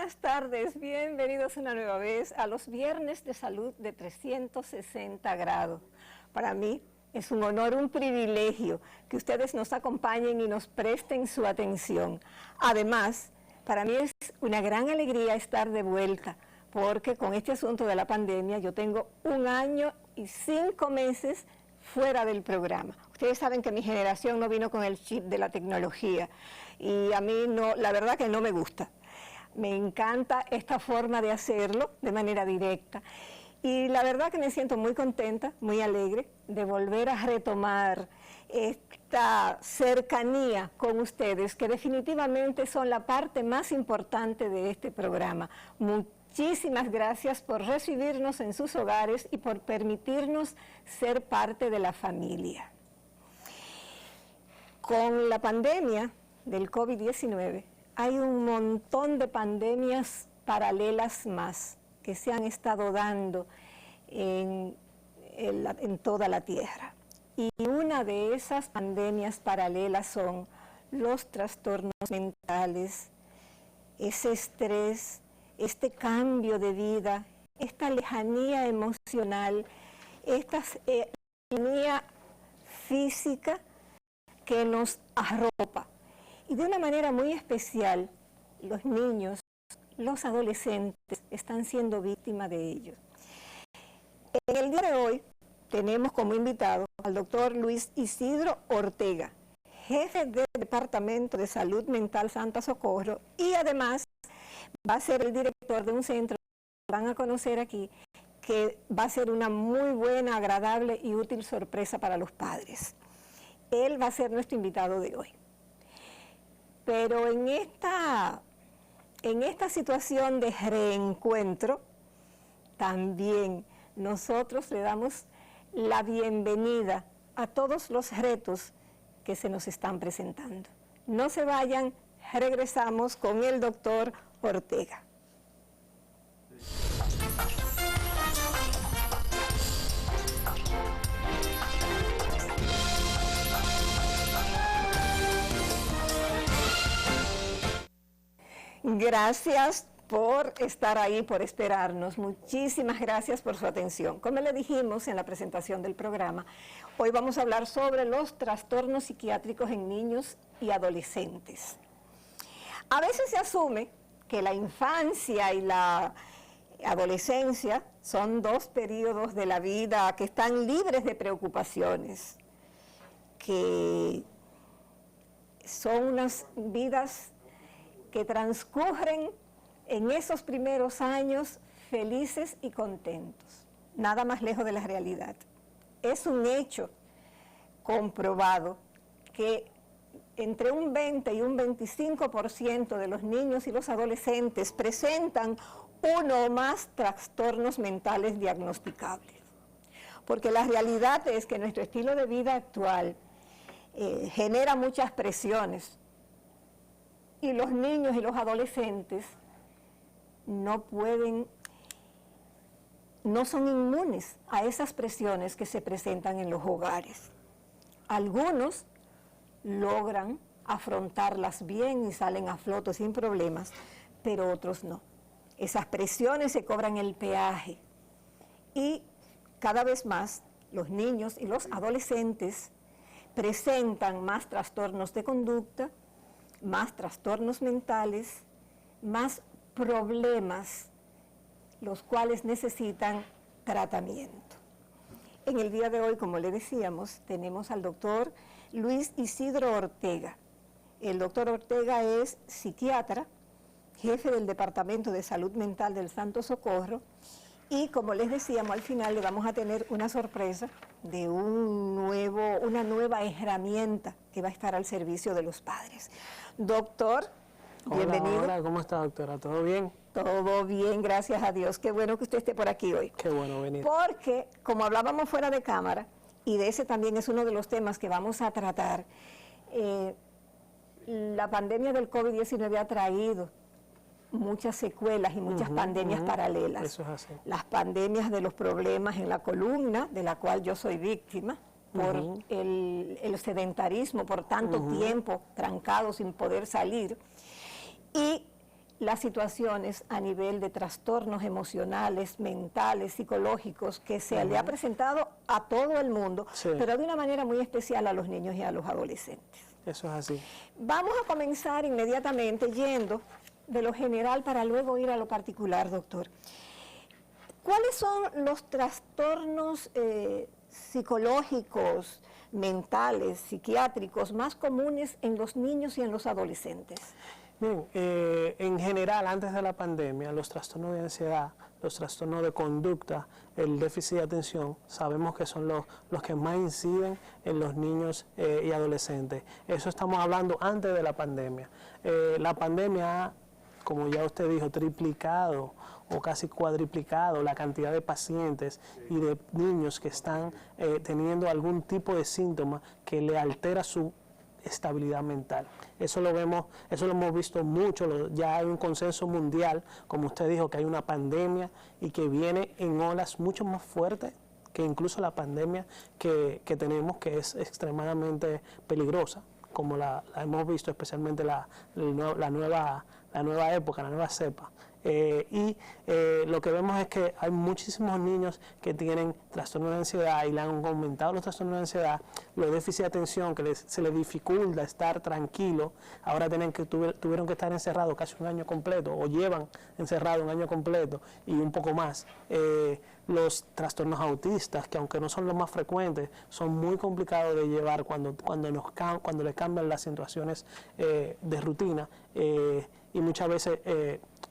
buenas tardes, bienvenidos una nueva vez a los Viernes de Salud de 360 grados. Para mí es un honor, un privilegio que ustedes nos acompañen y nos presten su atención. Además, para mí es una gran alegría estar de vuelta, porque con este asunto de la pandemia yo tengo 1 año y 5 meses fuera del programa. Ustedes saben que mi generación no vino con el chip de la tecnología y a mí no, la verdad que no me gusta. Me encanta esta forma de hacerlo de manera directa y la verdad que me siento muy contenta, muy alegre de volver a retomar esta cercanía con ustedes, que definitivamente son la parte más importante de este programa. Muchísimas gracias por recibirnos en sus hogares y por permitirnos ser parte de la familia. Con la pandemia del COVID-19 hay un montón de pandemias paralelas más que se han estado dando en toda la Tierra. Y una de esas pandemias paralelas son los trastornos mentales, ese estrés, este cambio de vida, esta lejanía emocional, esta lejanía física que nos arropa. Y de una manera muy especial, los niños, los adolescentes están siendo víctimas de ello. En el día de hoy tenemos como invitado al doctor Luis Isidro Ortega, jefe del Departamento de Salud Mental Santa Socorro, y además va a ser el director de un centro que van a conocer aquí, que va a ser una muy buena, agradable y útil sorpresa para los padres. Él va a ser nuestro invitado de hoy. Pero en esta situación de reencuentro, también nosotros le damos la bienvenida a todos los retos que se nos están presentando. No se vayan, regresamos con el doctor Ortega. Gracias por estar ahí, por esperarnos. Muchísimas gracias por su atención. Como le dijimos en la presentación del programa, hoy vamos a hablar sobre los trastornos psiquiátricos en niños y adolescentes. A veces se asume que la infancia y la adolescencia son 2 periodos de la vida que están libres de preocupaciones, que son unas vidas que transcurren en esos primeros años felices y contentos, nada más lejos de la realidad. Es un hecho comprobado que entre un 20 y un 25% de los niños y los adolescentes presentan 1 o más trastornos mentales diagnosticables. Porque la realidad es que nuestro estilo de vida actual genera muchas presiones, y los niños y los adolescentes no son inmunes a esas presiones que se presentan en los hogares. Algunos logran afrontarlas bien y salen a flote sin problemas, pero otros no. Esas presiones se cobran el peaje y cada vez más los niños y los adolescentes presentan más trastornos de conducta, más trastornos mentales, más problemas, los cuales necesitan tratamiento. En el día de hoy, como le decíamos, tenemos al doctor Luis Isidro Ortega. El doctor Ortega es psiquiatra, jefe del Departamento de Salud Mental del Santo Socorro, y como les decíamos, al final le vamos a tener una sorpresa de una nueva herramienta que va a estar al servicio de los padres. Doctor, bienvenido. Hola, ¿cómo está, doctora? ¿Todo bien? Todo bien, gracias a Dios. Qué bueno que usted esté por aquí hoy. Qué bueno venir. Porque, como hablábamos fuera de cámara, y de ese también es uno de los temas que vamos a tratar, la pandemia del COVID-19 ha traído muchas secuelas y muchas pandemias paralelas. Eso es así. Las pandemias de los problemas en la columna, de la cual yo soy víctima, por el sedentarismo, por tanto tiempo trancado sin poder salir, y las situaciones a nivel de trastornos emocionales, mentales, psicológicos que se le ha presentado a todo el mundo, pero de una manera muy especial a los niños y a los adolescentes. Eso es así. Vamos a comenzar inmediatamente yendo de lo general para luego ir a lo particular, doctor. ¿Cuáles son los trastornos psicológicos, mentales, psiquiátricos más comunes en los niños y en los adolescentes? Bien, en general, antes de la pandemia, los trastornos de ansiedad, los trastornos de conducta, el déficit de atención, sabemos que son los que más inciden en los niños y adolescentes. Eso estamos hablando antes de la pandemia. La pandemia ha, como ya usted dijo, triplicado o casi cuadriplicado la cantidad de pacientes y de niños que están teniendo algún tipo de síntoma que le altera su estabilidad mental. Eso lo vemos, eso lo hemos visto mucho, ya hay un consenso mundial, como usted dijo, que hay una pandemia y que viene en olas mucho más fuertes que incluso la pandemia que tenemos, que es extremadamente peligrosa, como la hemos visto, especialmente la nueva época, la nueva cepa. Lo que vemos es que hay muchísimos niños que tienen trastornos de ansiedad y le han aumentado los trastornos de ansiedad, los déficits de atención, que se les dificulta estar tranquilo. Ahora tuvieron que estar encerrados casi un año completo, o llevan encerrado un año completo y un poco más. Los trastornos autistas, que aunque no son los más frecuentes, son muy complicados de llevar cuando les cambian las situaciones de rutina, y muchas veces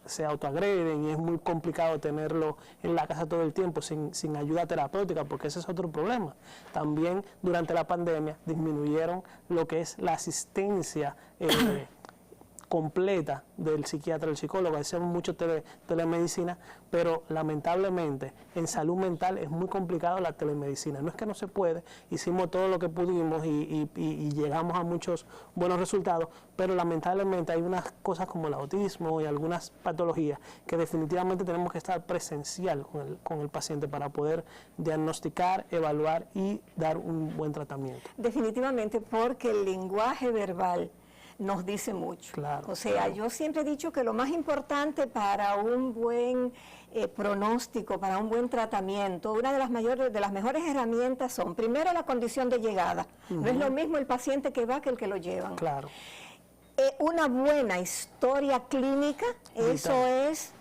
se autoagreden y es muy complicado tenerlo en la casa todo el tiempo sin ayuda terapéutica, porque ese es otro problema. También durante la pandemia disminuyeron lo que es la asistencia completa del psiquiatra, del psicólogo. Hacemos mucho telemedicina, pero lamentablemente en salud mental es muy complicado la telemedicina. No es que no se puede, hicimos todo lo que pudimos y llegamos a muchos buenos resultados, pero lamentablemente hay unas cosas como el autismo y algunas patologías que definitivamente tenemos que estar presencial con el paciente para poder diagnosticar, evaluar y dar un buen tratamiento. Definitivamente, porque el lenguaje verbal nos dice mucho. Claro, o sea, claro. Yo siempre he dicho que lo más importante para un buen pronóstico, para un buen tratamiento, una de las mejores herramientas son, primero, la condición de llegada. No es lo mismo el paciente que va que el que lo llevan. Claro. Una buena historia clínica, eso es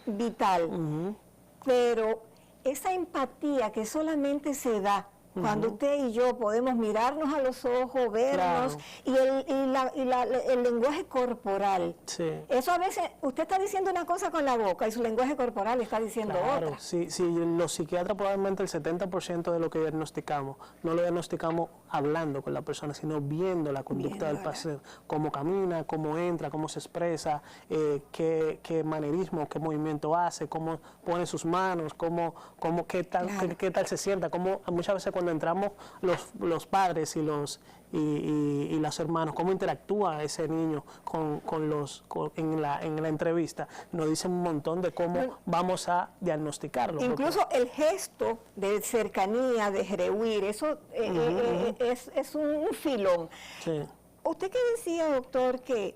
vital. Pero esa empatía que solamente se da cuando usted y yo podemos mirarnos a los ojos, vernos, y el lenguaje corporal. Sí. Eso a veces, usted está diciendo una cosa con la boca y su lenguaje corporal está diciendo otra. Sí, los psiquiatras probablemente el 70% de lo que diagnosticamos, no lo diagnosticamos hablando con la persona, sino viendo la conducta del paciente, cómo camina, cómo entra, cómo se expresa, qué manerismo, qué movimiento hace, cómo pone sus manos, qué tal se sienta, cómo muchas veces cuando entramos los padres y los hermanos, cómo interactúa ese niño en la entrevista, nos dice un montón de cómo vamos a diagnosticarlo. Incluso el gesto de cercanía, de rehuir, eso es un filón. Sí. Usted que decía, doctor, que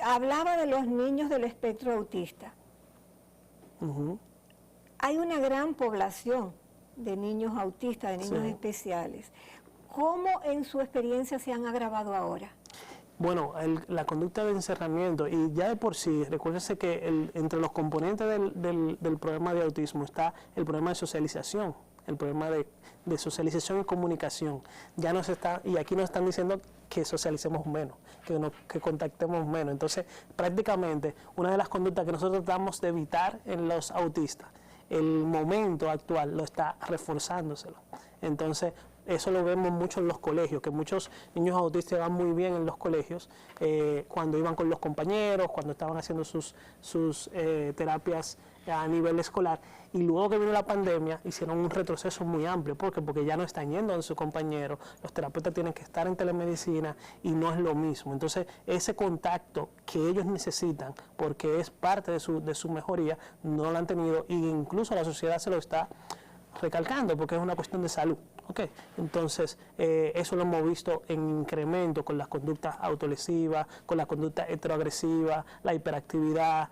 hablaba de los niños del espectro autista. Hay una gran población de niños autistas, de niños especiales. ¿Cómo en su experiencia se han agravado ahora? Bueno, la conducta de encerramiento, y ya de por sí, recuérdese que entre los componentes del problema de autismo está el problema de socialización, el problema de socialización y comunicación. Y aquí nos están diciendo que socialicemos menos, que contactemos menos. Entonces, prácticamente, una de las conductas que nosotros tratamos de evitar en los autistas, el momento actual lo está reforzándoselo. Entonces, eso lo vemos mucho en los colegios, que muchos niños autistas van muy bien en los colegios, cuando iban con los compañeros, cuando estaban haciendo sus terapias a nivel escolar, y luego que vino la pandemia hicieron un retroceso muy amplio. ¿Por qué? Porque ya no están yendo a sus compañeros, los terapeutas tienen que estar en telemedicina y no es lo mismo. Entonces, ese contacto que ellos necesitan, porque es parte de su mejoría, no lo han tenido, e incluso la sociedad se lo está recalcando, porque es una cuestión de salud. Okay. Entonces, eso lo hemos visto en incremento con las conductas autolesivas, con la conducta heteroagresiva, la hiperactividad.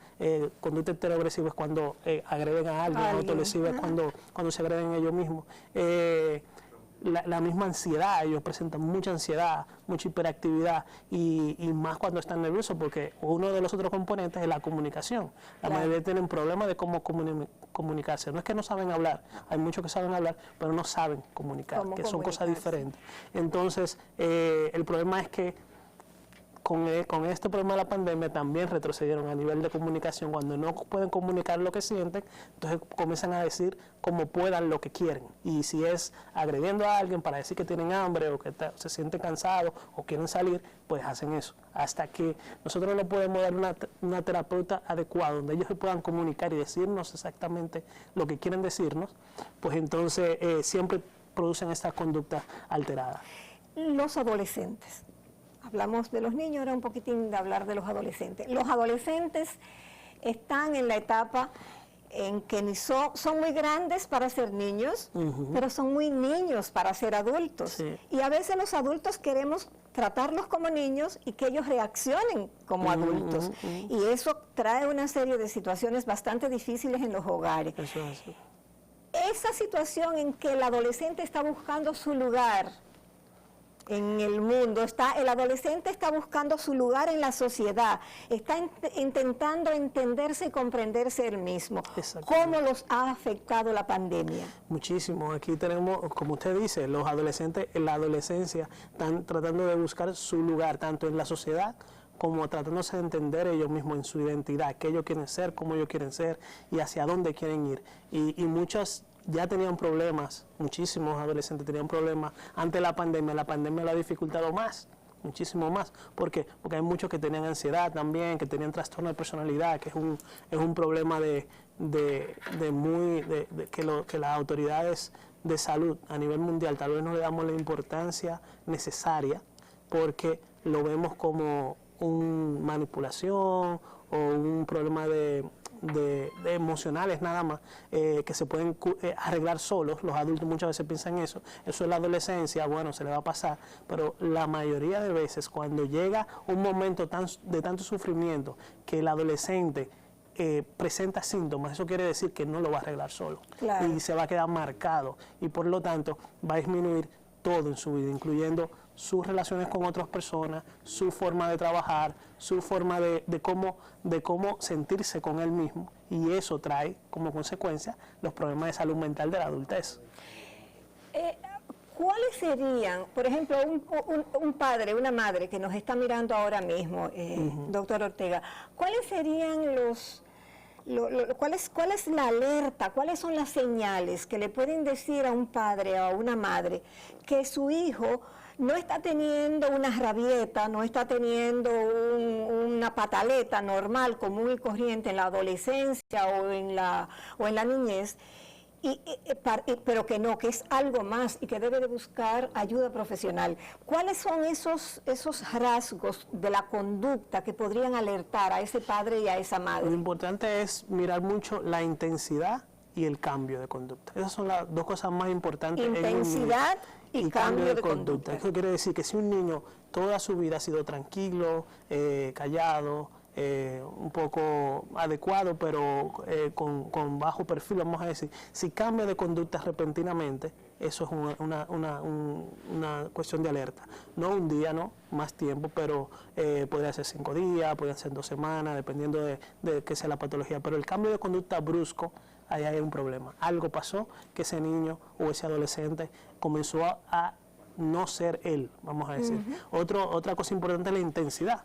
Conducta heteroagresiva es cuando agreden a alguien, autolesiva es cuando se agreden ellos mismos. La misma ansiedad, ellos presentan mucha ansiedad, mucha hiperactividad y más cuando están nerviosos, porque uno de los otros componentes es la comunicación. La mayoría tienen problemas de cómo comunicarse. No es que no saben hablar, hay muchos que saben hablar, pero no saben comunicar, que son cosas diferentes. Entonces, el problema es que con este problema de la pandemia también retrocedieron a nivel de comunicación. Cuando no pueden comunicar lo que sienten, entonces comienzan a decir como puedan lo que quieren. Y si es agrediendo a alguien para decir que tienen hambre o que se sienten cansados o quieren salir, pues hacen eso. Hasta que nosotros no podemos dar una terapeuta adecuada, donde ellos se puedan comunicar y decirnos exactamente lo que quieren decirnos, pues entonces siempre producen esta conducta alterada. Los adolescentes. Hablamos de los niños, ahora un poquitín de hablar de los adolescentes. Los adolescentes están en la etapa en que son muy grandes para ser niños, pero son muy niños para ser adultos. Sí. Y a veces los adultos queremos tratarlos como niños y que ellos reaccionen como adultos. Y eso trae una serie de situaciones bastante difíciles en los hogares. Eso es así. Esa situación en que el adolescente está buscando su lugar en el mundo, el adolescente está buscando su lugar en la sociedad, está intentando entenderse y comprenderse él mismo. ¿Cómo los ha afectado la pandemia? Muchísimo. Aquí tenemos, como usted dice, los adolescentes en la adolescencia están tratando de buscar su lugar, tanto en la sociedad como tratándose de entender ellos mismos en su identidad, qué ellos quieren ser, cómo ellos quieren ser y hacia dónde quieren ir. Y muchos ya tenían problemas, muchísimos adolescentes tenían problemas antes de la pandemia lo ha dificultado más, muchísimo más. ¿Por qué? Porque hay muchos que tenían ansiedad también, que tenían trastorno de personalidad, que es un problema que las autoridades de salud a nivel mundial tal vez no le damos la importancia necesaria, porque lo vemos como una manipulación o un problema de emocionales nada más, que se pueden arreglar solos. Los adultos muchas veces piensan eso es la adolescencia, bueno, se le va a pasar, pero la mayoría de veces cuando llega un momento de tanto sufrimiento que el adolescente presenta síntomas, eso quiere decir que no lo va a arreglar solo. Claro. Y se va a quedar marcado y por lo tanto va a disminuir todo en su vida, incluyendo sus relaciones con otras personas, su forma de trabajar, su forma de cómo sentirse con él mismo, y eso trae como consecuencia los problemas de salud mental de la adultez. ¿Cuáles serían, por ejemplo, un padre, una madre que nos está mirando ahora mismo, doctor Ortega, cuáles serían ¿cuál es la alerta, cuáles son las señales que le pueden decir a un padre o a una madre que su hijo no está teniendo una rabieta, no está teniendo una pataleta normal, común y corriente en la adolescencia o en la niñez, pero que es algo más y que debe de buscar ayuda profesional? ¿Cuáles son esos rasgos de la conducta que podrían alertar a ese padre y a esa madre? Lo importante es mirar mucho la intensidad y el cambio de conducta. Esas son las dos cosas más importantes. Intensidad y cambio de conducta. Eso quiere decir que si un niño toda su vida ha sido tranquilo, callado, un poco adecuado, pero con bajo perfil, vamos a decir, si cambia de conducta repentinamente, eso es una cuestión de alerta. No un día, no, más tiempo, pero podría ser 5 días, podría ser 2 semanas, dependiendo de qué sea la patología. Pero el cambio de conducta brusco, ahí hay un problema. Algo pasó que ese niño o ese adolescente comenzó a no ser él, vamos a decir. Otra cosa importante es la intensidad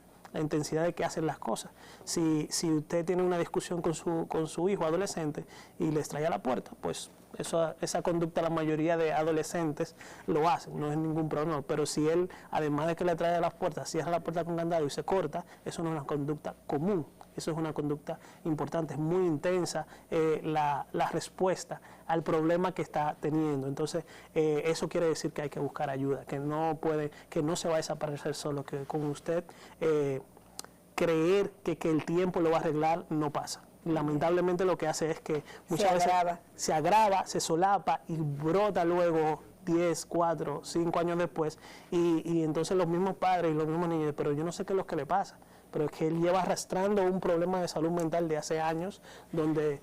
de que hacen las cosas. Si usted tiene una discusión con su hijo adolescente y les trae a la puerta, pues esa conducta la mayoría de adolescentes lo hacen, no es ningún problema. Pero si él, además de que le trae a las puertas, cierra la puerta con candado y se corta, eso no es una conducta común. Eso es una conducta importante, es muy intensa la respuesta al problema que está teniendo. Entonces, eso quiere decir que hay que buscar ayuda, que no se va a desaparecer solo, que con usted creer que el tiempo lo va a arreglar no pasa. Lamentablemente lo que hace es que muchas veces se agrava, se solapa y brota luego 10, 4, 5 años después, y entonces los mismos padres y los mismos niños, pero yo no sé qué es lo que le pasa, pero es que él lleva arrastrando un problema de salud mental de hace años, donde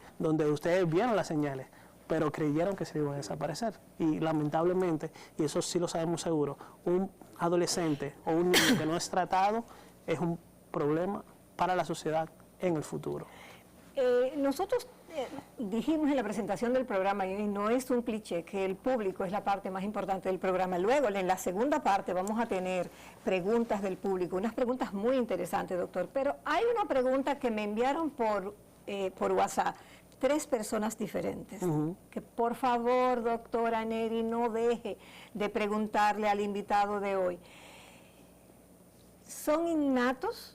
ustedes vieron las señales, pero creyeron que se iban a desaparecer. Y lamentablemente, y eso sí lo sabemos seguro, un adolescente o un niño que no es tratado es un problema para la sociedad en el futuro. Nosotros dijimos en la presentación del programa, y no es un cliché, que el público es la parte más importante del programa. Luego, en la segunda parte, vamos a tener preguntas del público, unas preguntas muy interesantes, doctor. Pero hay una pregunta que me enviaron por WhatsApp, 3 personas diferentes. Que por favor, doctora Neri, no deje de preguntarle al invitado de hoy. ¿Son innatos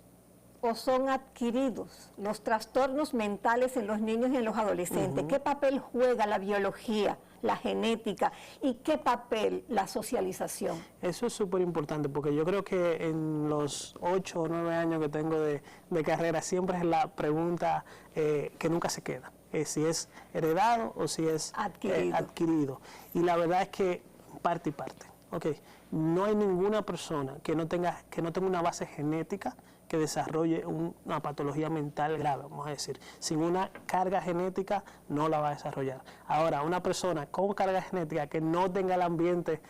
o son adquiridos los trastornos mentales en los niños y en los adolescentes? ¿Qué papel juega la biología, la genética y qué papel la socialización? Eso es súper importante porque yo creo que en los 8 o 9 años que tengo de carrera siempre es la pregunta que nunca se queda. Si es heredado o si es adquirido. Y la verdad es que parte y parte. Okay. No hay ninguna persona que no tenga una base genética que desarrolle una patología mental grave, vamos a decir. Sin una carga genética no la va a desarrollar. Ahora, una persona con carga genética que no tenga el ambiente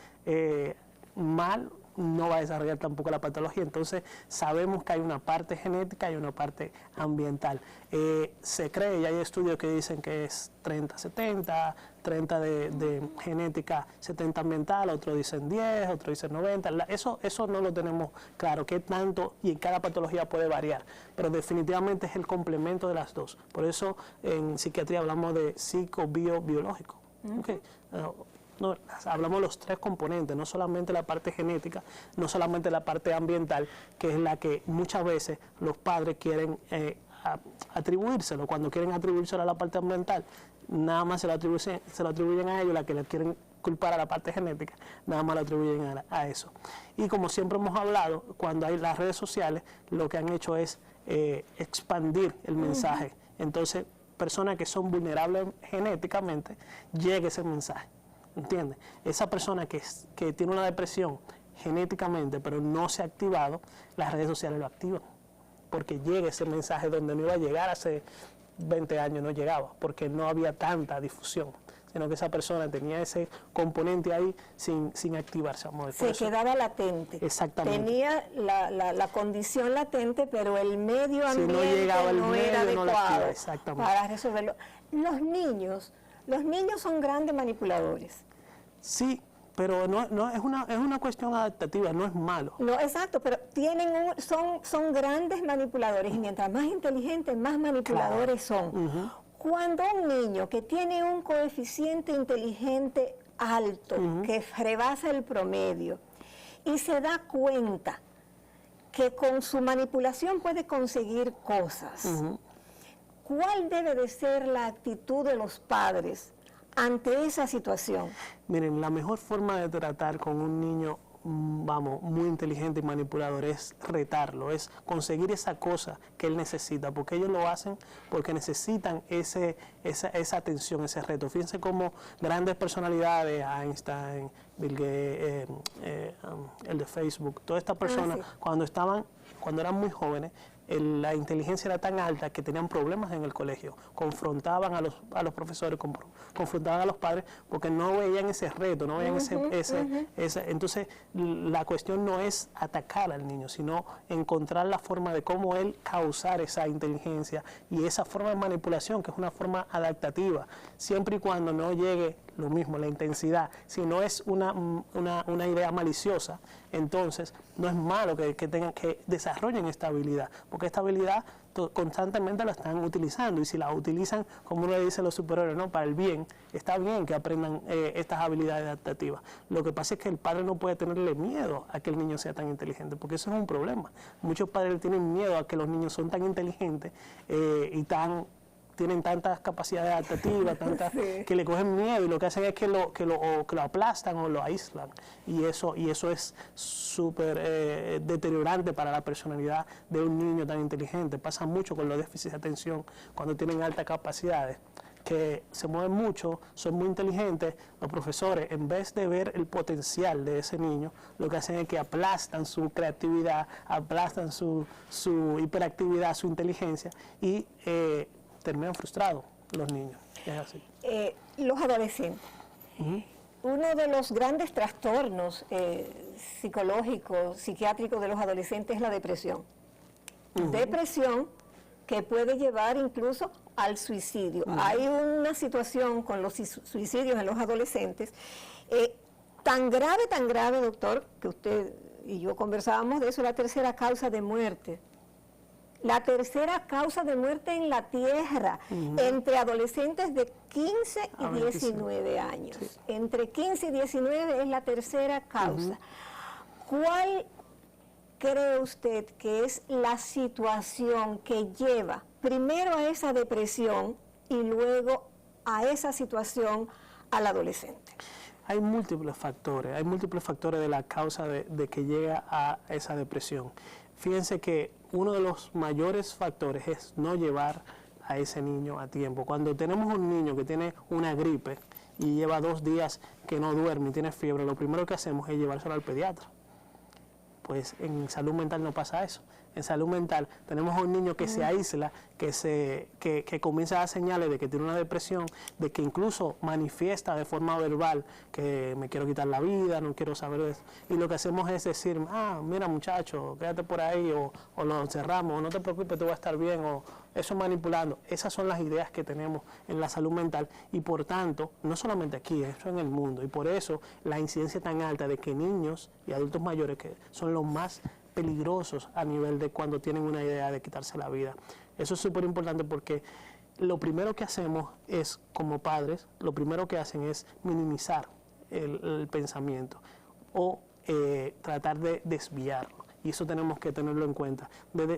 mal, no va a desarrollar tampoco la patología. Entonces, sabemos que hay una parte genética y una parte ambiental. Se cree, y hay estudios que dicen que es 30-70, 30 de genética, 70 ambiental, otros dicen 10, otros dicen 90. Eso no lo tenemos claro, qué tanto, y en cada patología puede variar, pero definitivamente es el complemento de las dos. Por eso en psiquiatría hablamos de psico-bio-biológico. Okay. No, hablamos de los 3 componentes, no solamente la parte genética, no solamente la parte ambiental, que es la que muchas veces los padres quieren atribuírselo. Cuando quieren atribuírselo a la parte ambiental, nada más se lo atribuyen a ellos, la que le quieren culpar a la parte genética, nada más lo atribuyen a eso. Y como siempre hemos hablado, cuando hay las redes sociales, lo que han hecho es expandir el mensaje. Entonces, personas que son vulnerables genéticamente, llega ese mensaje. ¿Entiendes? Esa persona que tiene una depresión genéticamente, pero no se ha activado, las redes sociales lo activan. Porque llega ese mensaje donde no iba a llegar hace 20 años, no llegaba, porque no había tanta difusión, sino que esa persona tenía ese componente ahí sin activarse. Se quedaba latente. Exactamente. Tenía la condición latente, pero el medio ambiente si no llegaba el no medio, era adecuado para resolverlo. Los niños son grandes manipuladores. Sí, pero no es una cuestión adaptativa, no es malo. No, exacto, pero son grandes manipuladores y mientras más inteligentes, más manipuladores son. Cuando un niño que tiene un coeficiente inteligente alto, que rebasa el promedio, y se da cuenta que con su manipulación puede conseguir cosas, ¿cuál debe de ser la actitud de los padres ante esa situación? Miren, la mejor forma de tratar con un niño, muy inteligente y manipulador es retarlo, es conseguir esa cosa que él necesita, porque ellos lo hacen porque necesitan esa atención, ese reto. Fíjense cómo grandes personalidades, Einstein, Bill Gates, el de Facebook, todas estas personas, cuando eran muy jóvenes, la inteligencia era tan alta que tenían problemas en el colegio, confrontaban a los profesores, confrontaban a los padres porque no veían ese reto, no veían entonces la cuestión no es atacar al niño, sino encontrar la forma de cómo él causar esa inteligencia y esa forma de manipulación, que es una forma adaptativa, siempre y cuando no llegue lo mismo, la intensidad, si no es una idea maliciosa, entonces no es malo que desarrollen esta habilidad, porque esta habilidad constantemente la están utilizando, y si la utilizan, como uno le dice a los superiores, ¿no?, para el bien, está bien que aprendan estas habilidades adaptativas. Lo que pasa es que el padre no puede tenerle miedo a que el niño sea tan inteligente, porque eso es un problema. Muchos padres tienen miedo a que los niños son tan inteligentes y tienen tantas capacidades adaptativas, que le cogen miedo, y lo que hacen es que lo aplastan o lo aíslan, y eso es súper deteriorante para la personalidad de un niño tan inteligente. Pasa mucho con los déficits de atención cuando tienen altas capacidades. que se mueven mucho, son muy inteligentes, los profesores, en vez de ver el potencial de ese niño, lo que hacen es que aplastan su creatividad, aplastan su hiperactividad, su inteligencia, y terminan frustrados los niños. Es así. Los adolescentes. Uno de los grandes trastornos psicológicos, psiquiátricos de los adolescentes es la depresión. Depresión que puede llevar incluso al suicidio. Hay una situación con los suicidios en los adolescentes tan grave, doctor, que usted y yo conversábamos de eso, la tercera causa de muerte. La tercera causa de muerte en la Tierra, entre adolescentes de 15 y 19 años. Sí. Entre 15 y 19 es la tercera causa. ¿Cuál cree usted que es la situación que lleva primero a esa depresión y luego a esa situación al adolescente? Hay múltiples factores de la causa de que llega a esa depresión. Fíjense que uno de los mayores factores es no llevar a ese niño a tiempo. Cuando tenemos un niño que tiene una gripe y lleva 2 días que no duerme y tiene fiebre, lo primero que hacemos es llevárselo al pediatra. Pues en salud mental no pasa eso. En salud mental tenemos a un niño que se aísla, que comienza a dar señales de que tiene una depresión, de que incluso manifiesta de forma verbal que me quiero quitar la vida, no quiero saber de eso. Y lo que hacemos es decir, mira muchacho, quédate por ahí, o lo encerramos, o no te preocupes, tú vas a estar bien, o eso manipulando. Esas son las ideas que tenemos en la salud mental y por tanto, no solamente aquí, eso en el mundo. Y por eso la incidencia tan alta de que niños y adultos mayores, que son los más peligrosos a nivel de cuando tienen una idea de quitarse la vida. Eso es súper importante porque lo primero que hacemos es, como padres, lo primero que hacen es minimizar el pensamiento o tratar de desviarlo. Y eso tenemos que tenerlo en cuenta.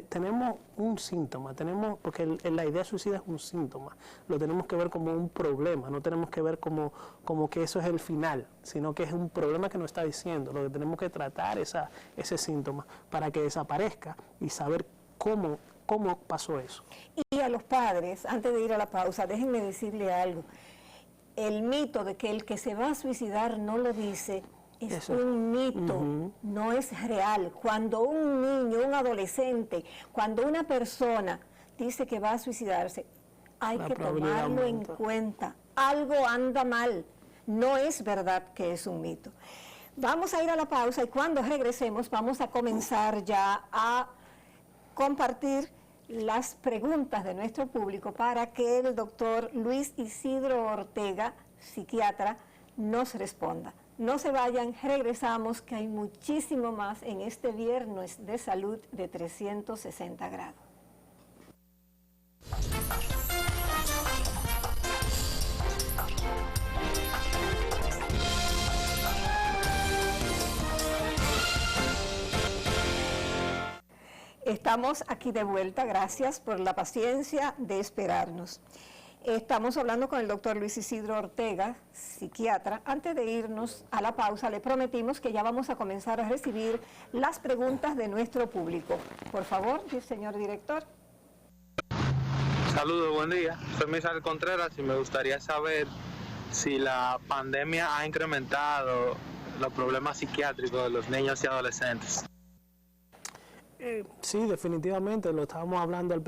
Tenemos un síntoma, porque la idea suicida es un síntoma, lo tenemos que ver como un problema, no tenemos que ver como que eso es el final, sino que es un problema que nos está diciendo. Lo que tenemos que tratar ese síntoma para que desaparezca y saber cómo pasó eso. Y a los padres, antes de ir a la pausa, déjenme decirle algo. El mito de que el que se va a suicidar no lo dice es un mito, no es real. Cuando un niño, un adolescente, cuando una persona dice que va a suicidarse, hay que tomarlo en cuenta. Algo anda mal, no es verdad que es un mito. Vamos a ir a la pausa y cuando regresemos vamos a comenzar ya a compartir las preguntas de nuestro público para que el doctor Luis Isidro Ortega, psiquiatra, nos responda. No se vayan, regresamos, que hay muchísimo más en este Viernes de Salud de 360 grados. Estamos aquí de vuelta, gracias por la paciencia de esperarnos. Estamos hablando con el doctor Luis Isidro Ortega, psiquiatra. Antes de irnos a la pausa, le prometimos que ya vamos a comenzar a recibir las preguntas de nuestro público. Por favor, señor director. Saludos, buen día. Soy Misael Contreras y me gustaría saber si la pandemia ha incrementado los problemas psiquiátricos de los niños y adolescentes. Sí, definitivamente, lo estábamos hablando al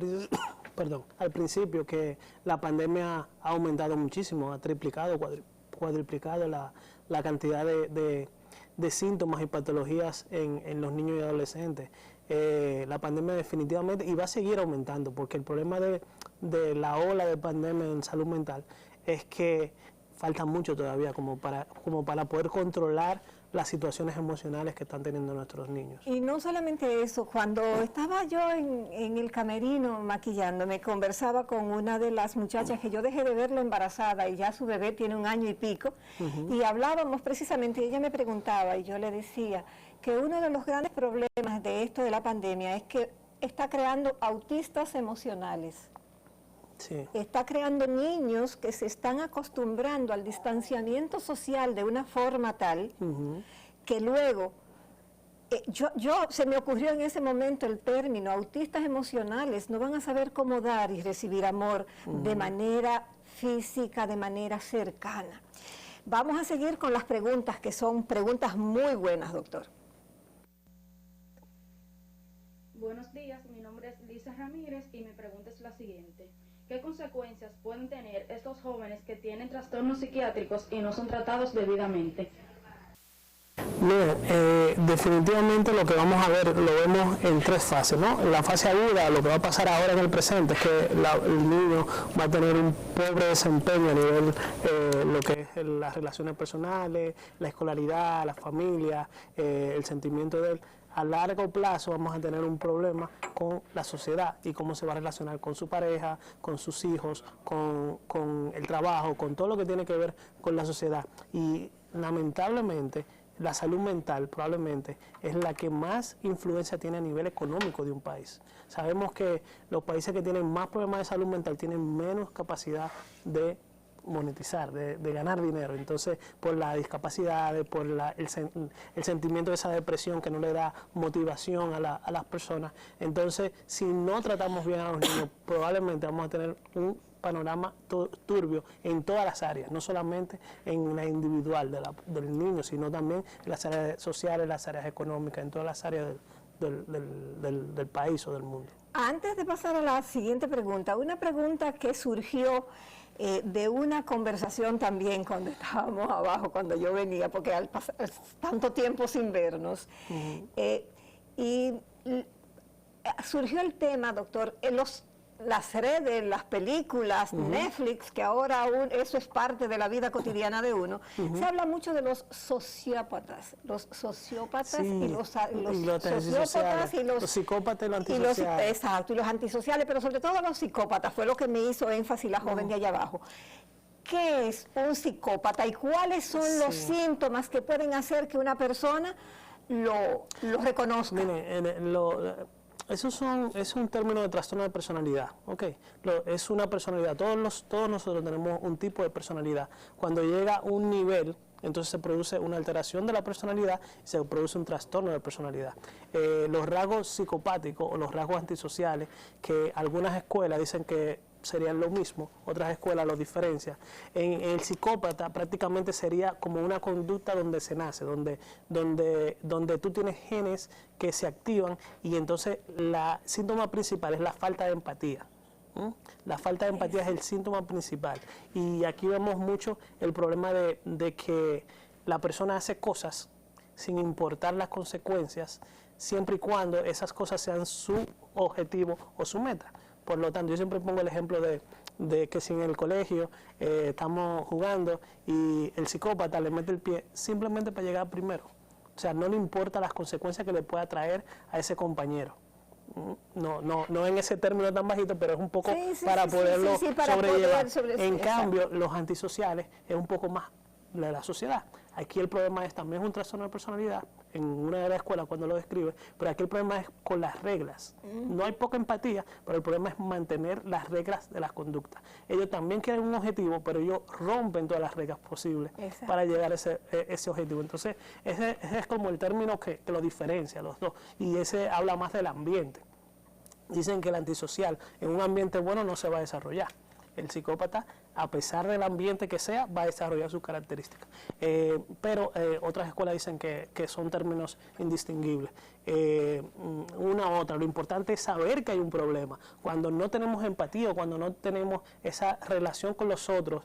principio, que la pandemia ha aumentado muchísimo, ha triplicado, cuadriplicado la cantidad de síntomas y patologías en los niños y adolescentes. La pandemia definitivamente, y va a seguir aumentando, porque el problema de la ola de pandemia en salud mental es que falta mucho todavía como para poder controlar las situaciones emocionales que están teniendo nuestros niños. Y no solamente eso, cuando estaba yo en el camerino maquillándome, conversaba con una de las muchachas que yo dejé de verla embarazada y ya su bebé tiene 1 año y pico, y hablábamos precisamente, y ella me preguntaba y yo le decía que uno de los grandes problemas de esto de la pandemia es que está creando autistas emocionales. Sí. Está creando niños que se están acostumbrando al distanciamiento social de una forma tal que luego, se me ocurrió en ese momento el término autistas emocionales, no van a saber cómo dar y recibir amor de manera física de manera cercana. Vamos a seguir con las preguntas, que son preguntas muy buenas, doctor. Buenos días, mi nombre es Lisa Ramírez y mi pregunta es la siguiente. ¿Qué consecuencias pueden tener estos jóvenes que tienen trastornos psiquiátricos y no son tratados debidamente? Definitivamente lo que vamos a ver lo vemos en 3 fases, ¿no? En la fase aguda, lo que va a pasar ahora en el presente es que el niño va a tener un pobre desempeño a nivel lo que es las relaciones personales, la escolaridad, la familia, el sentimiento de él. A largo plazo vamos a tener un problema con la sociedad y cómo se va a relacionar con su pareja, con sus hijos, con el trabajo, con todo lo que tiene que ver con la sociedad. Y lamentablemente la salud mental probablemente es la que más influencia tiene a nivel económico de un país. Sabemos que los países que tienen más problemas de salud mental tienen menos capacidad de monetizar, de ganar dinero. Entonces, por la discapacidad, por el sentimiento de esa depresión que no le da motivación a las personas. Entonces, si no tratamos bien a los niños, probablemente vamos a tener un panorama turbio en todas las áreas, no solamente en la individual del niño, sino también en las áreas sociales, en las áreas económicas, en todas las áreas del país o del mundo. Antes de pasar a la siguiente pregunta, una pregunta que surgió de una conversación también cuando estábamos abajo, cuando yo venía, porque al pasar tanto tiempo sin vernos, surgió el tema, doctor, las redes, las películas, Netflix, que ahora eso es parte de la vida cotidiana de uno, se habla mucho de los sociópatas y los sociópatas y los psicópatas y los antisociales. Exacto, y los antisociales, pero sobre todo los psicópatas, fue lo que me hizo énfasis la joven de allá abajo. ¿Qué es un psicópata y cuáles son los síntomas que pueden hacer que una persona lo reconozca? Mire, eso es un término de trastorno de personalidad, ¿ok? Es una personalidad, todos nosotros tenemos un tipo de personalidad. Cuando llega a un nivel, entonces se produce una alteración de la personalidad y se produce un trastorno de personalidad. Los rasgos psicopáticos o los rasgos antisociales, que algunas escuelas dicen que serían lo mismo, otras escuelas lo diferencian. En el psicópata prácticamente sería como una conducta donde se nace, donde tú tienes genes que se activan y entonces el síntoma principal es la falta de empatía. La falta de empatía es el síntoma principal. Y aquí vemos mucho el problema de que la persona hace cosas sin importar las consecuencias, siempre y cuando esas cosas sean su objetivo o su meta. Por lo tanto, yo siempre pongo el ejemplo de que si en el colegio estamos jugando y el psicópata le mete el pie simplemente para llegar primero. O sea, no le importa las consecuencias que le pueda traer a ese compañero. No en ese término tan bajito, pero es un poco para poderlo sobrellevar. En cambio, los antisociales es un poco más de la sociedad. Aquí el problema es también un trastorno de personalidad, en una de las escuelas cuando lo describe, pero aquí el problema es con las reglas. No hay poca empatía, pero el problema es mantener las reglas de las conductas. Ellos también quieren un objetivo, pero ellos rompen todas las reglas posibles para llegar a ese objetivo. Entonces, ese es como el término que lo diferencia los dos, y ese habla más del ambiente. Dicen que el antisocial en un ambiente bueno no se va a desarrollar. El psicópata, a pesar del ambiente que sea, va a desarrollar sus características. Pero otras escuelas dicen que son términos indistinguibles. Una u otra, lo importante es saber que hay un problema. Cuando no tenemos empatía, cuando no tenemos esa relación con los otros,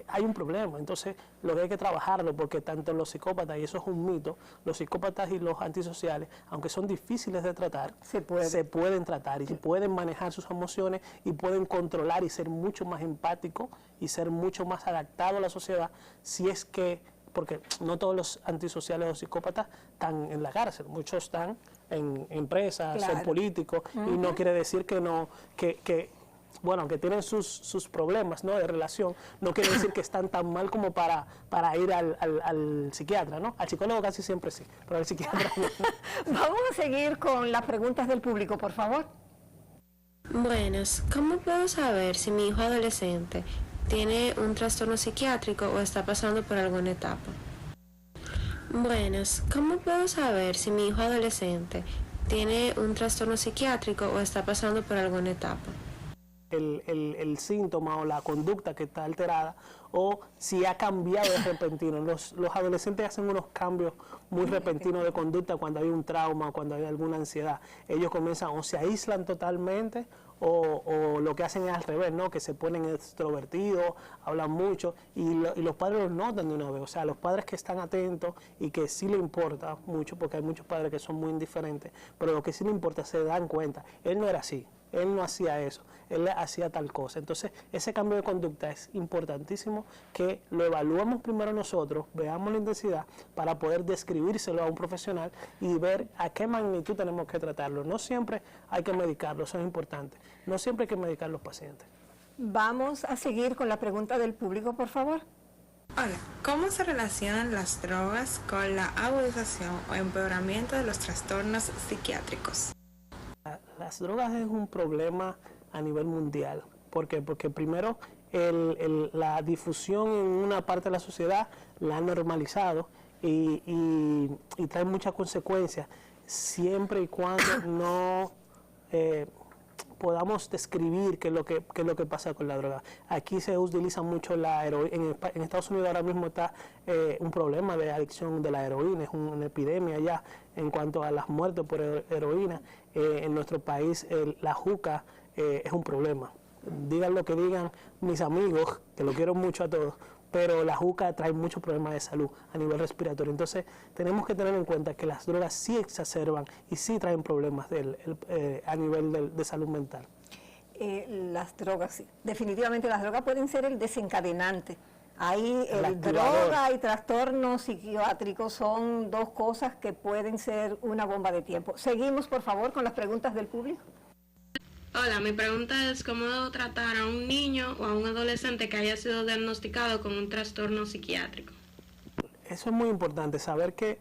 hay un problema. Entonces, lo que hay que trabajarlo, porque tanto los psicópatas, y eso es un mito, los psicópatas y los antisociales, aunque son difíciles de tratar, se pueden tratar y pueden manejar sus emociones y pueden controlar y ser mucho más empáticos y ser mucho más adaptados a la sociedad, si es que, porque no todos los antisociales o psicópatas están en la cárcel, muchos están en empresas, son políticos, y no quiere decir que que tienen sus problemas, ¿no?, de relación, no quiere decir que están tan mal como para ir al psiquiatra, ¿no? Al psicólogo casi siempre sí, pero al psiquiatra no. Vamos a seguir con las preguntas del público, por favor. Buenas, ¿cómo puedo saber si mi hijo adolescente tiene un trastorno psiquiátrico o está pasando por alguna etapa? Buenas, ¿cómo puedo saber si mi hijo adolescente tiene un trastorno psiquiátrico o está pasando por alguna etapa? el síntoma o la conducta que está alterada o si ha cambiado de repentino. Los adolescentes hacen unos cambios muy repentinos de conducta cuando hay un trauma, cuando hay alguna ansiedad. Ellos comienzan o se aíslan totalmente o lo que hacen es al revés, ¿no? Que se ponen extrovertidos, hablan mucho y los padres los notan de una vez. O sea, los padres que están atentos y que sí le importa mucho, porque hay muchos padres que son muy indiferentes, pero lo que sí le importa se dan cuenta. Él no era así. Él no hacía eso, él hacía tal cosa. Entonces, ese cambio de conducta es importantísimo que lo evaluemos primero nosotros, veamos la intensidad para poder describírselo a un profesional y ver a qué magnitud tenemos que tratarlo. No siempre hay que medicarlo, eso es importante. No siempre hay que medicar a los pacientes. Vamos a seguir con la pregunta del público, por favor. Hola, ¿cómo se relacionan las drogas con la agudización o empeoramiento de los trastornos psiquiátricos? Las drogas es un problema a nivel mundial. ¿Por qué? Porque primero la difusión en una parte de la sociedad la ha normalizado y trae muchas consecuencias siempre y cuando no podamos describir qué es lo que pasa con la droga. Aquí se utiliza mucho la heroína. En Estados Unidos ahora mismo está un problema de adicción de la heroína, es una epidemia ya en cuanto a las muertes por heroína. En nuestro país la juca es un problema. Digan lo que digan mis amigos, que lo quiero mucho a todos, pero la juca trae muchos problemas de salud a nivel respiratorio. Entonces tenemos que tener en cuenta que las drogas sí exacerban y sí traen problemas a nivel de salud mental. Las drogas, sí. Definitivamente las drogas pueden ser el desencadenante. Ahí activador. Droga y trastornos psiquiátricos son dos cosas que pueden ser una bomba de tiempo. Seguimos, por favor, con las preguntas del público. Hola, mi pregunta es cómo debo tratar a un niño o a un adolescente que haya sido diagnosticado con un trastorno psiquiátrico. Eso es muy importante, saber que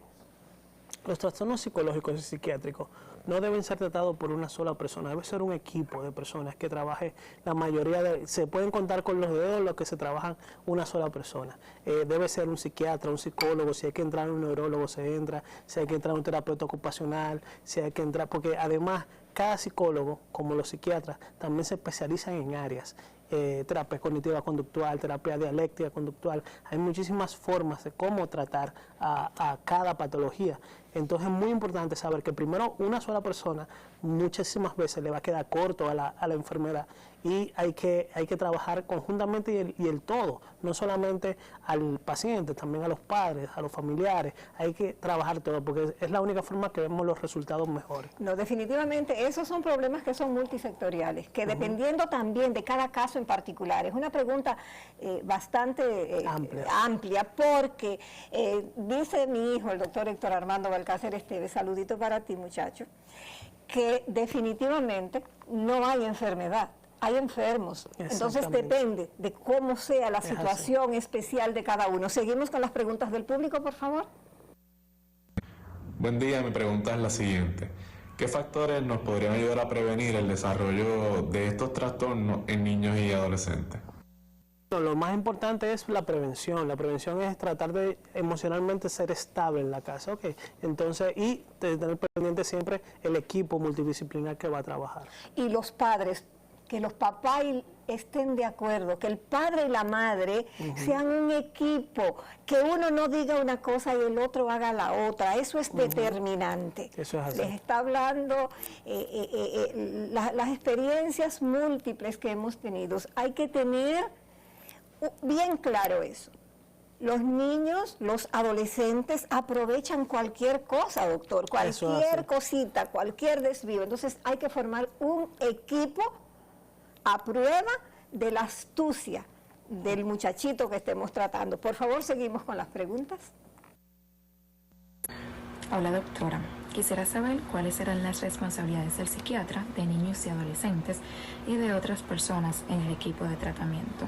los trastornos psicológicos y psiquiátricos no deben ser tratados por una sola persona, debe ser un equipo de personas que trabaje. La mayoría se pueden contar con los dedos los que se trabajan una sola persona. Debe ser un psiquiatra, un psicólogo, si hay que entrar un neurólogo se entra, si hay que entrar un terapeuta ocupacional, si hay que entrar, porque además cada psicólogo, como los psiquiatras, también se especializan en áreas. Terapia cognitiva conductual, terapia dialéctica conductual. Hay muchísimas formas de cómo tratar a cada patología. Entonces es muy importante saber que primero una sola persona muchísimas veces le va a quedar corto a la enfermedad y hay que trabajar conjuntamente y el todo, no solamente al paciente, también a los padres, a los familiares. Hay que trabajar todo porque es la única forma que vemos los resultados mejores. No, definitivamente esos son problemas que son multisectoriales, que dependiendo también de cada caso en particular. Es una pregunta bastante amplia porque dice mi hijo, el doctor Héctor Armando Balcácer Esteves, saludito para ti muchacho, que definitivamente no hay enfermedad, hay enfermos. Entonces depende de cómo sea la situación especial de cada uno. Seguimos con las preguntas del público, por favor. Buen día, mi pregunta es la siguiente. ¿Qué factores nos podrían ayudar a prevenir el desarrollo de estos trastornos en niños y adolescentes? Lo más importante es la prevención. La prevención es tratar de emocionalmente ser estable en la casa, ¿ok? Entonces, y tener pendiente siempre el equipo multidisciplinar que va a trabajar. Y los padres, que los papás estén de acuerdo, que el padre y la madre sean un equipo, que uno no diga una cosa y el otro haga la otra. Eso es determinante. Eso es así. Les está hablando las experiencias múltiples que hemos tenido. Hay que tener bien claro eso. Los niños, los adolescentes aprovechan cualquier cosa, doctor, cualquier cosita, cualquier desvío. Entonces hay que formar un equipo a prueba de la astucia del muchachito que estemos tratando. Por favor, seguimos con las preguntas. Hola doctora, quisiera saber cuáles serán las responsabilidades del psiquiatra, de niños y adolescentes y de otras personas en el equipo de tratamiento.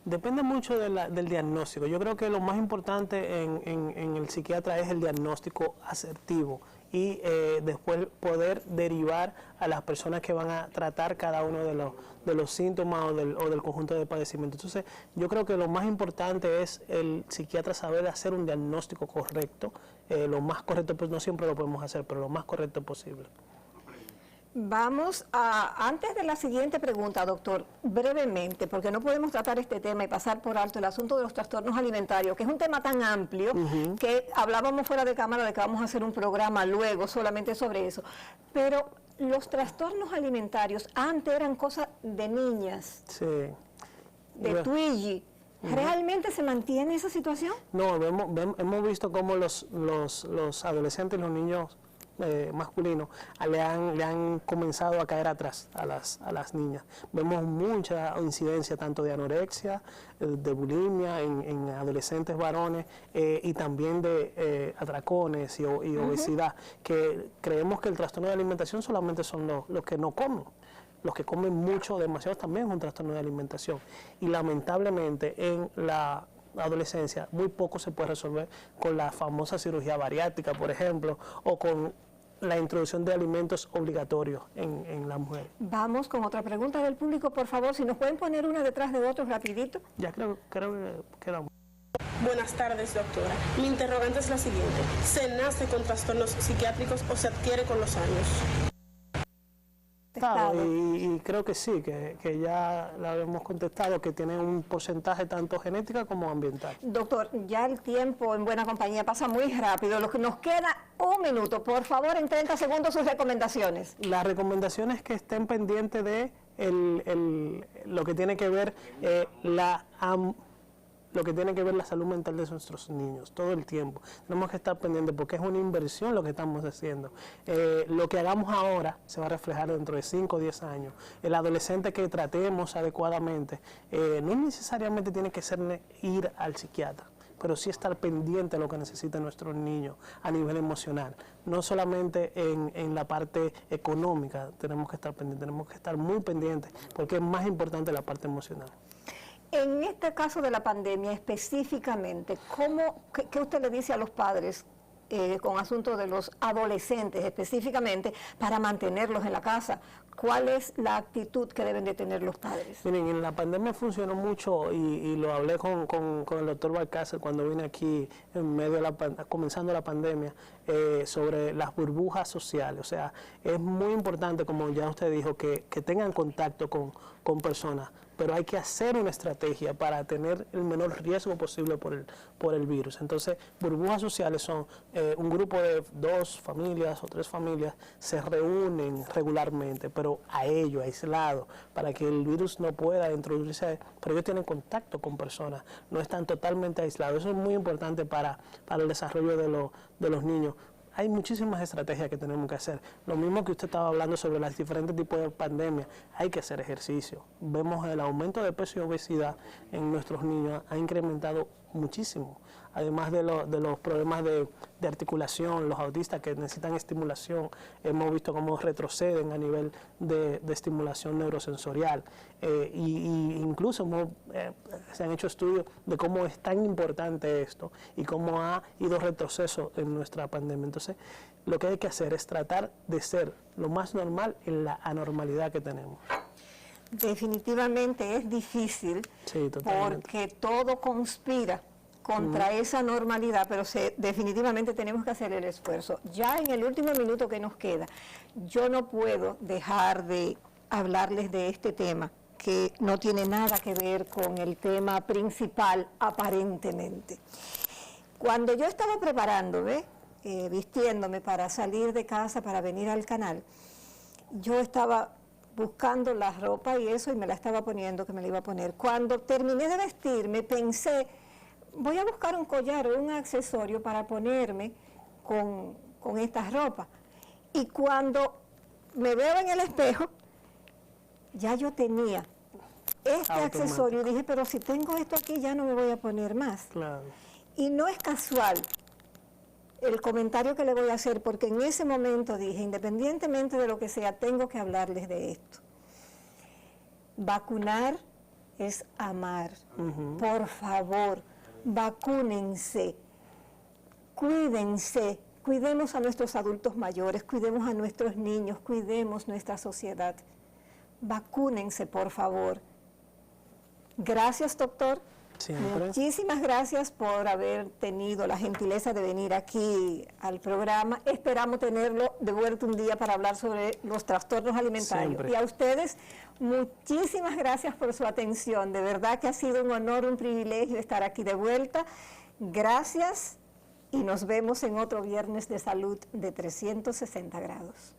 Depende mucho del diagnóstico. Yo creo que lo más importante en el psiquiatra es el diagnóstico asertivo y después poder derivar a las personas que van a tratar cada uno de los síntomas o del conjunto de padecimientos. Entonces, yo creo que lo más importante es el psiquiatra saber hacer un diagnóstico correcto, lo más correcto, pues no siempre lo podemos hacer, pero lo más correcto posible. Vamos a, antes de la siguiente pregunta, doctor, brevemente, porque no podemos tratar este tema y pasar por alto el asunto de los trastornos alimentarios, que es un tema tan amplio que hablábamos fuera de cámara de que vamos a hacer un programa luego solamente sobre eso. Pero los trastornos alimentarios antes eran cosas de niñas, de Twiggy. ¿Realmente se mantiene esa situación? No, hemos visto cómo los adolescentes, los niños masculinos le han comenzado a caer atrás a las niñas. Vemos mucha incidencia tanto de anorexia, de bulimia en adolescentes varones y también de atracones y obesidad, que creemos que el trastorno de alimentación solamente son los que no comen. Los que comen mucho, demasiado, también es un trastorno de alimentación. Y lamentablemente en la adolescencia muy poco se puede resolver con la famosa cirugía bariátrica, por ejemplo, o con la introducción de alimentos obligatorios en la mujer. Vamos con otra pregunta del público, por favor, si nos pueden poner una detrás de otra rapidito. Ya creo que quedamos. Buenas tardes, doctora. Mi interrogante es la siguiente. ¿Se nace con trastornos psiquiátricos o se adquiere con los años? Y creo que sí, que ya la hemos contestado, que tiene un porcentaje tanto genética como ambiental. Doctor, ya el tiempo en buena compañía pasa muy rápido. Lo que nos queda, un minuto. Por favor, en 30 segundos sus recomendaciones. La recomendación es que estén pendientes de lo que tiene que ver lo que tiene que ver la salud mental de nuestros niños, todo el tiempo. Tenemos que estar pendientes porque es una inversión lo que estamos haciendo. Lo que hagamos ahora se va a reflejar dentro de 5 o 10 años. El adolescente que tratemos adecuadamente no necesariamente tiene que ser ir al psiquiatra, pero sí estar pendiente de lo que necesitan nuestros niños a nivel emocional. No solamente en la parte económica tenemos que estar pendientes, tenemos que estar muy pendientes porque es más importante la parte emocional. En este caso de la pandemia específicamente, ¿qué usted le dice a los padres con asunto de los adolescentes específicamente para mantenerlos en la casa? ¿Cuál es la actitud que deben de tener los padres? Miren, en la pandemia funcionó mucho y lo hablé con el doctor Balcácer cuando vine aquí en medio de comenzando la pandemia sobre las burbujas sociales. O sea, es muy importante, como ya usted dijo, que tengan contacto con personas, pero hay que hacer una estrategia para tener el menor riesgo posible por el virus. Entonces, burbujas sociales son un grupo de 2 familias o 3 familias se reúnen regularmente, pero a ellos, aislados, para que el virus no pueda introducirse, pero ellos tienen contacto con personas, no están totalmente aislados. Eso es muy importante para el desarrollo de los niños. Hay muchísimas estrategias que tenemos que hacer. Lo mismo que usted estaba hablando sobre los diferentes tipos de pandemias, hay que hacer ejercicio. Vemos el aumento de peso y obesidad en nuestros niños ha incrementado muchísimo. Además de los problemas de articulación, los autistas que necesitan estimulación, hemos visto cómo retroceden a nivel de estimulación neurosensorial. Incluso se han hecho estudios de cómo es tan importante esto y cómo ha ido retroceso en nuestra pandemia. Entonces, lo que hay que hacer es tratar de ser lo más normal en la anormalidad que tenemos. Definitivamente es difícil, sí, porque todo conspira contra esa normalidad, pero definitivamente tenemos que hacer el esfuerzo. Ya en el último minuto que nos queda, yo no puedo dejar de hablarles de este tema, que no tiene nada que ver con el tema principal, aparentemente. Cuando yo estaba preparándome, vistiéndome para salir de casa, para venir al canal, yo estaba buscando la ropa y eso, y me la estaba poniendo, que me la iba a poner. Cuando terminé de vestirme, pensé, voy a buscar un collar o un accesorio para ponerme con esta ropa. Y cuando me veo en el espejo, ya yo tenía este accesorio y dije, pero si tengo esto aquí ya no me voy a poner más. Claro. Y no es casual el comentario que le voy a hacer, porque en ese momento dije, independientemente de lo que sea, tengo que hablarles de esto. Vacunar es amar. Por favor, vacúnense, cuídense, cuidemos a nuestros adultos mayores, cuidemos a nuestros niños, cuidemos nuestra sociedad. Vacúnense, por favor. Gracias, doctor. Siempre. Muchísimas gracias por haber tenido la gentileza de venir aquí al programa. Esperamos tenerlo de vuelta un día para hablar sobre los trastornos alimentarios. Siempre. Y a ustedes, muchísimas gracias por su atención. De verdad que ha sido un honor, un privilegio estar aquí de vuelta. Gracias y nos vemos en otro Viernes de Salud de 360 grados.